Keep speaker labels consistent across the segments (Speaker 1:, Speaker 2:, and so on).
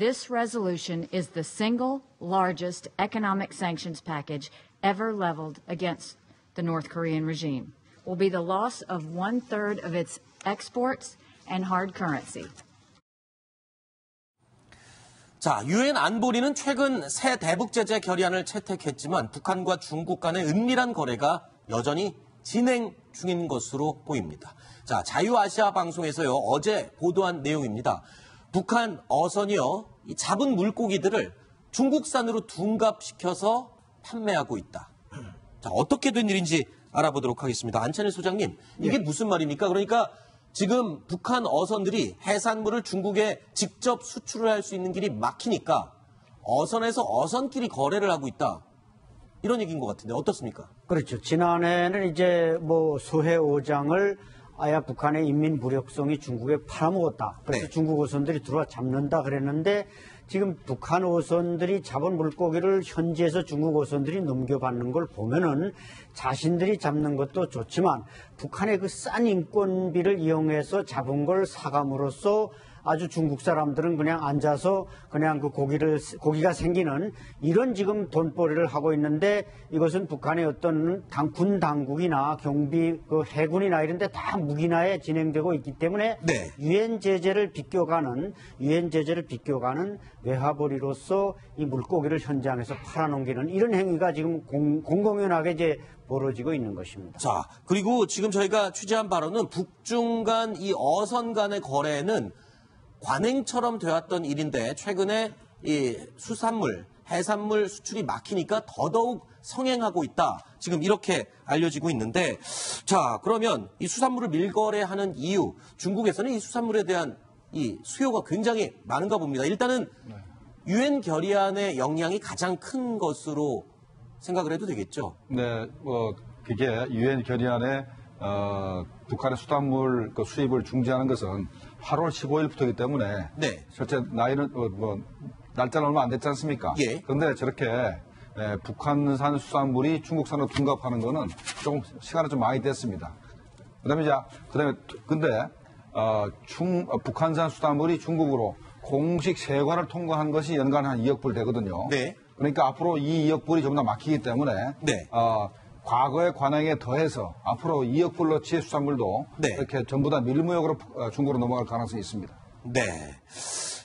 Speaker 1: this resolution is the single largest economic sanctions package ever leveled against the North Korean regime. Will be the loss of 1/3 of its exports and hard currency.
Speaker 2: 자, 유엔 안보리는 최근 새 대북 제재 결의안을 채택했지만 북한과 중국 간의 은밀한 거래가 여전히 진행 중인 것으로 보입니다. 자, 자유아시아 방송에서요, 어제 보도한 내용입니다. 북한 어선이요, 이 잡은 물고기들을 중국산으로 둔갑시켜서 판매하고 있다. 자, 어떻게 된 일인지 알아보도록 하겠습니다. 안찬일 소장님, 이게 무슨 말입니까? 그러니까 지금 북한 어선들이 해산물을 중국에 직접 수출을 할 수 있는 길이 막히니까 어선에서 어선끼리 거래를 하고 있다. 이런 얘기인 것 같은데 어떻습니까?
Speaker 3: 그렇죠. 지난해는 이제 뭐 소해오장을 아야 북한의 인민 무력성이 중국에 팔아먹었다. 그래서 중국 어선들이 들어와 잡는다 그랬는데 지금 북한 어선들이 잡은 물고기를 현지에서 중국 어선들이 넘겨받는 걸 보면은 자신들이 잡는 것도 좋지만 북한의 그 싼 인건비를 이용해서 잡은 걸 사감으로써 아주 중국 사람들은 그냥 앉아서 그냥 그 고기가 생기는 이런 지금 돈벌이를 하고 있는데 이것은 북한의 어떤 군 당국이나 경비, 그 해군이나 이런 데 다 무기나에 진행되고 있기 때문에 유엔 제재를 비껴가는 외화벌이로서 이 물고기를 현장에서 팔아넘기는 이런 행위가 지금 공공연하게 이제 벌어지고 있는 것입니다.
Speaker 2: 자, 그리고 지금 저희가 취재한 바로는 북중 간 이 어선 간의 거래는 관행처럼 되었던 일인데 최근에 이 수산물, 해산물 수출이 막히니까 더더욱 성행하고 있다. 지금 이렇게 알려지고 있는데 자, 그러면 이 수산물을 밀거래하는 이유, 중국에서는 이 수산물에 대한 이 수요가 굉장히 많은가 봅니다. 일단은 유엔 결의안의 영향이 가장 큰 것으로 생각을 해도 되겠죠?
Speaker 4: 네, 그게 유엔 결의안에 북한의 수산물 수입을 중지하는 것은 8월 15일부터이기 때문에 실제 나이는 날짜는 얼마 안 됐지 않습니까? 그런데 저렇게 북한산 수산물이 중국산으로 둔갑하는 거는 조금 시간이 좀 많이 됐습니다. 근데 북한산 수산물이 중국으로 공식 세관을 통과한 것이 연간 한 2억 불 되거든요. 그러니까 앞으로 이 2억 불이 전부 다 막히기 때문에 과거의 관행에 더해서 앞으로 2억 불어치의 수산물도 이렇게 전부 다 밀무역으로 중국으로 넘어갈 가능성이 있습니다.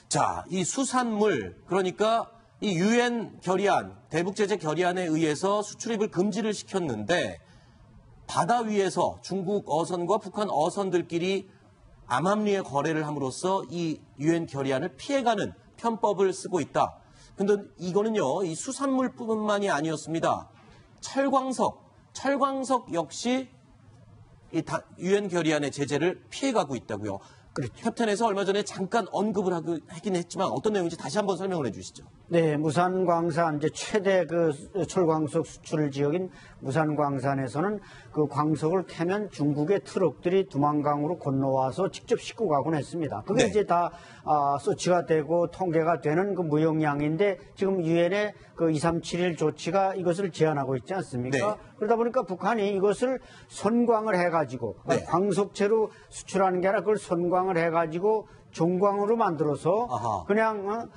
Speaker 2: 자, 이 수산물, 그러니까 이 유엔 결의안, 대북 제재 결의안에 의해서 수출입을 금지를 시켰는데 바다 위에서 중국 어선과 북한 어선들끼리 암암리에 거래를 함으로써 이 유엔 결의안을 피해가는 편법을 쓰고 있다. 근데 이거는요, 이 수산물뿐만이 아니었습니다. 철광석 역시 이 유엔 결의안의 제재를 피해가고 있다고요. 협찬에서 얼마 전에 잠깐 언급을 하긴 했지만 어떤 내용인지 다시 한번 설명을 해주시죠.
Speaker 3: 네, 무산광산 이제 최대 그 철광석 수출 지역인 무산광산에서는 그 광석을 캐면 중국의 트럭들이 두만강으로 건너와서 직접 싣고 가곤 했습니다. 그게 이제 다 소치가 되고 통계가 되는 그 무역량인데 지금 유엔의 그 2371 조치가 이것을 제한하고 있지 않습니까? 그러다 보니까 북한이 이것을 선광을 해가지고 광석체로 수출하는 게 아니라 그걸 선광을 해가지고 종광으로 만들어서 그냥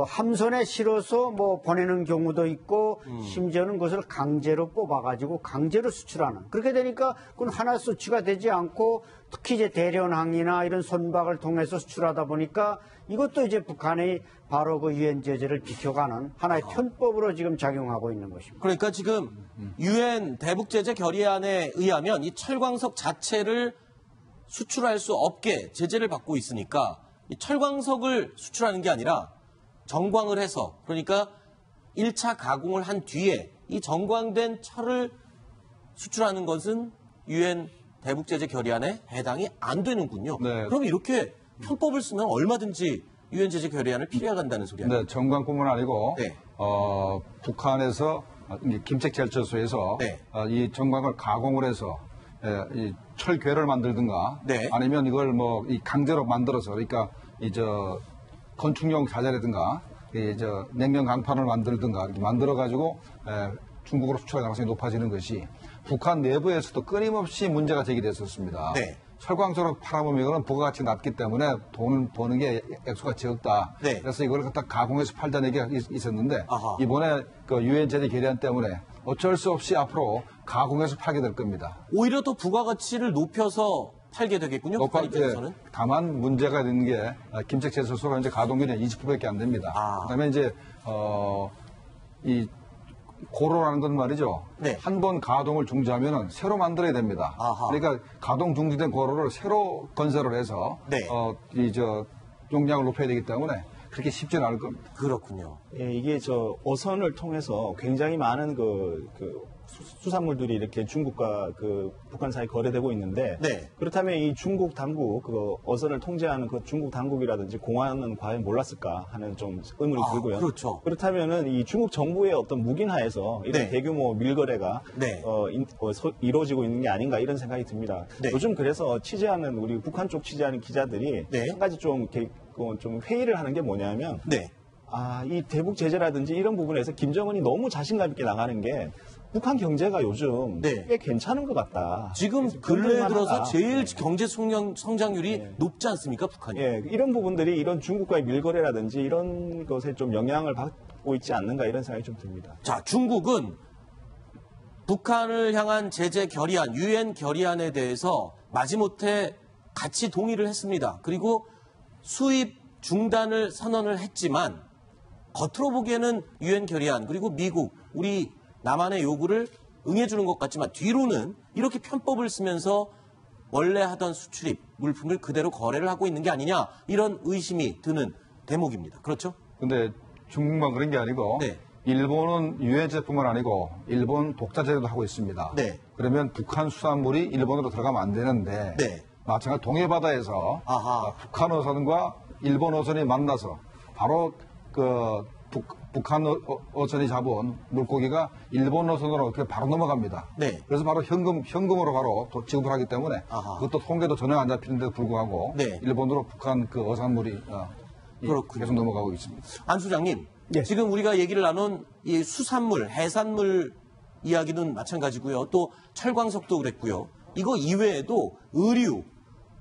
Speaker 3: 함선에 실어서 뭐 보내는 경우도 있고 심지어는 그것을 강제로 뽑아가지고 강제로 수출하는 그렇게 되니까 그건 하나 수치가 되지 않고 특히 이제 대련항이나 이런 선박을 통해서 수출하다 보니까 이것도 이제 북한의 바로 그 유엔 제재를 비켜가는 하나의 편법으로 지금 작용하고 있는 것입니다.
Speaker 2: 그러니까 지금 유엔 대북 제재 결의안에 의하면 이 철광석 자체를 수출할 수 없게 제재를 받고 있으니까 이 철광석을 수출하는 게 아니라 정광을 해서 그러니까 1차 가공을 한 뒤에 이 정광된 철을 수출하는 것은 유엔 대북 제재 결의안에 해당이 안 되는군요. 그럼 이렇게 편법을 쓰면 얼마든지 유엔 제재 결의안을 피해간다는 소리 아니에요?
Speaker 4: 네, 정광뿐만 아니고 북한에서 김책제철소에서 이 정광을 가공을 해서 이 철괴를 만들든가 아니면 이걸 뭐 이 강제로 만들어서 그러니까 건축용 자재라든가 냉면 강판을 만들든가 이렇게 만들어 가지고 중국으로 수출할 가능성이 높아지는 것이 북한 내부에서도 끊임없이 문제가 제기됐었습니다. 철광석으로 팔아보면 부가가치 낮기 때문에 돈 버는 게 액수가 적다.
Speaker 2: 네.
Speaker 4: 그래서 이걸 갖다 가공해서 팔자는 얘기가 있었는데
Speaker 2: 아하.
Speaker 4: 이번에 그 유엔 제재 결의안 때문에 어쩔 수 없이 앞으로 가공해서 팔게 될 겁니다.
Speaker 2: 오히려 더 부가가치를 높여서 팔게 되겠군요. 북한 입장에서는.
Speaker 4: 다만 문제가 되는 게 김책 제철소가 이제 가동률이 20%밖에 안 됩니다. 그다음에 이제 이 고로라는 건 말이죠.
Speaker 2: 네.
Speaker 4: 한 번 가동을 중지하면은 새로 만들어야 됩니다.
Speaker 2: 아하.
Speaker 4: 그러니까 가동 중지된 고로를 새로 건설을 해서
Speaker 2: 네.
Speaker 4: 용량을 높여야 되기 때문에 그렇게 쉽지는 않을 겁니다.
Speaker 2: 그렇군요.
Speaker 5: 예, 이게 어선을 통해서 굉장히 많은 수산물들이 이렇게 중국과 북한 사이 거래되고 있는데
Speaker 2: 네.
Speaker 5: 그렇다면 이 중국 당국 어선을 통제하는 그 중국 당국이라든지 공안은 과연 몰랐을까 하는 좀 의문이 들고요.
Speaker 2: 그렇죠.
Speaker 5: 그렇다면은 이 중국 정부의 어떤 묵인하에서 이런
Speaker 2: 네.
Speaker 5: 대규모 밀거래가
Speaker 2: 네.
Speaker 5: 이루어지고 있는 게 아닌가 이런 생각이 듭니다.
Speaker 2: 네.
Speaker 5: 요즘 그래서 취재하는 우리 북한 쪽 취재하는 기자들이
Speaker 2: 네.
Speaker 5: 한 가지 좀 회의를 하는 게 뭐냐면
Speaker 2: 네.
Speaker 5: 이 대북 제재라든지 이런 부분에서 김정은이 너무 자신감 있게 나가는 게 북한 경제가 요즘
Speaker 2: 네.
Speaker 5: 꽤 괜찮은 것 같다.
Speaker 2: 지금 근래에 들어서
Speaker 5: 하다.
Speaker 2: 제일 경제 성장률이 높지 않습니까, 북한이?
Speaker 5: 예, 이런 부분들이 이런 중국과의 밀거래라든지 이런 것에 좀 영향을 받고 있지 않는가 이런 생각이 좀 듭니다.
Speaker 2: 자, 중국은 북한을 향한 제재 결의안, 유엔 결의안에 대해서 마지못해 같이 동의를 했습니다. 그리고 수입 중단을 선언을 했지만 겉으로 보기에는 유엔 결의안 그리고 미국, 우리 남한의 요구를 응해주는 것 같지만 뒤로는 이렇게 편법을 쓰면서 원래 하던 수출입 물품을 그대로 거래를 하고 있는 게 아니냐 이런 의심이 드는 대목입니다. 그렇죠?
Speaker 4: 근데 중국만 그런 게 아니고
Speaker 2: 네.
Speaker 4: 일본은 유엔제뿐만 아니고 일본 독자제도 하고 있습니다.
Speaker 2: 네.
Speaker 4: 그러면 북한 수산물이 일본으로 들어가면 안 되는데
Speaker 2: 네.
Speaker 4: 마찬가지 동해바다에서
Speaker 2: 아하.
Speaker 4: 북한 어선과 일본 어선이 만나서 바로 북한 어선이 잡은 물고기가 일본 어선으로 바로 넘어갑니다.
Speaker 2: 네.
Speaker 4: 그래서 바로 현금으로 바로 지급을 하기 때문에
Speaker 2: 아하.
Speaker 4: 그것도 통계도 전혀 안 잡히는데도 불구하고
Speaker 2: 네.
Speaker 4: 일본으로 북한 어선물이
Speaker 2: 그렇군요.
Speaker 4: 계속 넘어가고 있습니다.
Speaker 2: 안 소장님,
Speaker 3: 네.
Speaker 2: 지금 우리가 얘기를 나눈 이 수산물, 해산물 이야기는 마찬가지고요. 또 철광석도 그랬고요. 이거 이외에도 의류,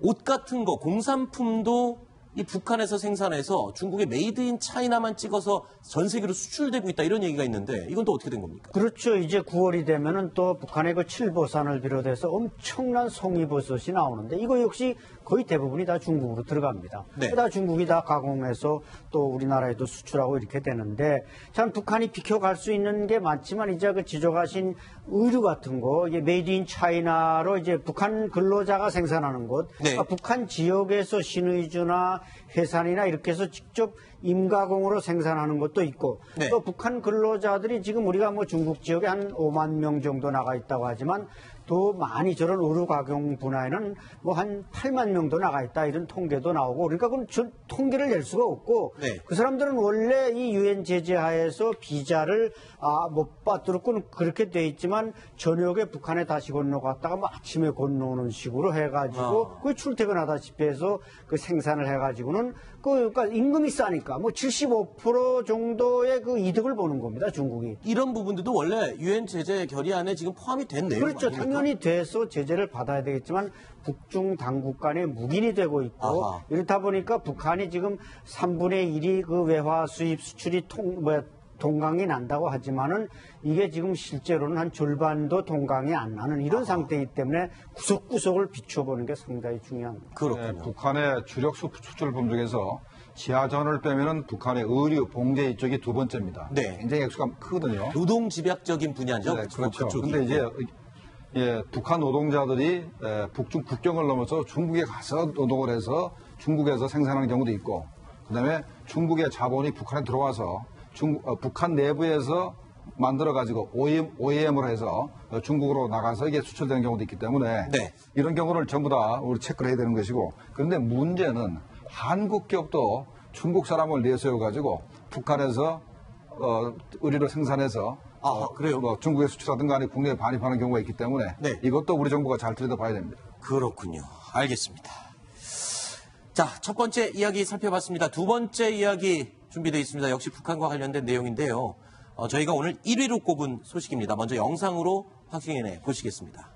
Speaker 2: 옷 같은 거, 공산품도 이 북한에서 생산해서 중국의 메이드 인 차이나만 찍어서 전 세계로 수출되고 있다 이런 얘기가 있는데 이건 또 어떻게 된 겁니까?
Speaker 3: 그렇죠. 이제 9월이 되면은 또 북한의 그 칠보산을 비롯해서 엄청난 송이버섯이 나오는데 이거 역시 거의 대부분이 다 중국으로 들어갑니다.
Speaker 2: 네.
Speaker 3: 다 중국이 다 가공해서 또 우리나라에도 수출하고 이렇게 되는데 참 북한이 비켜갈 수 있는 게 많지만 이제 그 지적하신 의류 같은 거 이게 메이드 인 차이나로 이제 북한 근로자가 생산하는 것,
Speaker 2: 네.
Speaker 3: 그러니까 북한 지역에서 신의주나 해산이나 이렇게 해서 직접 임가공으로 생산하는 것도 있고
Speaker 2: 네.
Speaker 3: 또 북한 근로자들이 지금 우리가 뭐 중국 지역에 한 5만 명 정도 나가 있다고 하지만 또 많이 저런 의류 가공 분야에는 뭐 한 8만 명도 나가 있다 이런 통계도 나오고 그러니까 그럼 통계를 낼 수가 없고
Speaker 2: 네.
Speaker 3: 그 사람들은 원래 이 유엔 제재하에서 비자를 못 받도록 그렇게 돼 있지만 저녁에 북한에 다시 건너갔다가 뭐 아침에 건너오는 식으로 해가지고 그 출퇴근하다시피 해서 그 생산을 해가지고는 그러니까 임금이 싸니까 뭐 75% 정도의 그 이득을 보는 겁니다 중국이.
Speaker 2: 이런 부분들도 원래 유엔 제재 결의안에 지금 포함이 된 내용
Speaker 3: 그렇죠.
Speaker 2: 아닙니까?
Speaker 3: 당연히 돼서 제재를 받아야 되겠지만 북중 당국 간에 묵인이 되고 있고
Speaker 2: 아하.
Speaker 3: 이렇다 보니까 북한이 지금 3분의 1이 그 외화 수입 수출이 동강이 난다고 하지만은 이게 지금 실제로는 한 절반도 동강이 안 나는 이런 상태이기 때문에 구석구석을 비춰보는 게 상당히 중요합니다.
Speaker 2: 그렇군요.
Speaker 4: 네, 북한의 주력 수출품 중에서 지하전을 빼면은 북한의 의류, 봉제 이쪽이 두 번째입니다.
Speaker 2: 네.
Speaker 4: 굉장히 액수가 크거든요.
Speaker 2: 노동 집약적인 분야죠.
Speaker 4: 네, 그렇죠.
Speaker 2: 그쪽이.
Speaker 4: 근데 이제 북한 노동자들이 북중 국경을 넘어서 중국에 가서 노동을 해서 중국에서 생산하는 경우도 있고, 그다음에 중국의 자본이 북한에 들어와서 북한 내부에서 만들어가지고 OEM으로 해서 중국으로 나가서 이게 수출되는 경우도 있기 때문에
Speaker 2: 네.
Speaker 4: 이런 경우를 전부 다 우리 체크를 해야 되는 것이고, 그런데 문제는 한국 기업도 중국 사람을 내세워가지고 북한에서 의류를 생산해서
Speaker 2: 그래요?
Speaker 4: 뭐 중국에 수출하든가 아니면 국내에 반입하는 경우가 있기 때문에
Speaker 2: 네.
Speaker 4: 이것도 우리 정부가 잘 들여다봐야 됩니다.
Speaker 2: 그렇군요. 알겠습니다. 자, 첫 번째 이야기 살펴봤습니다. 두 번째 이야기 준비되어 있습니다. 역시 북한과 관련된 내용인데요. 저희가 오늘 1위로 꼽은 소식입니다. 먼저 영상으로 확인해 보시겠습니다.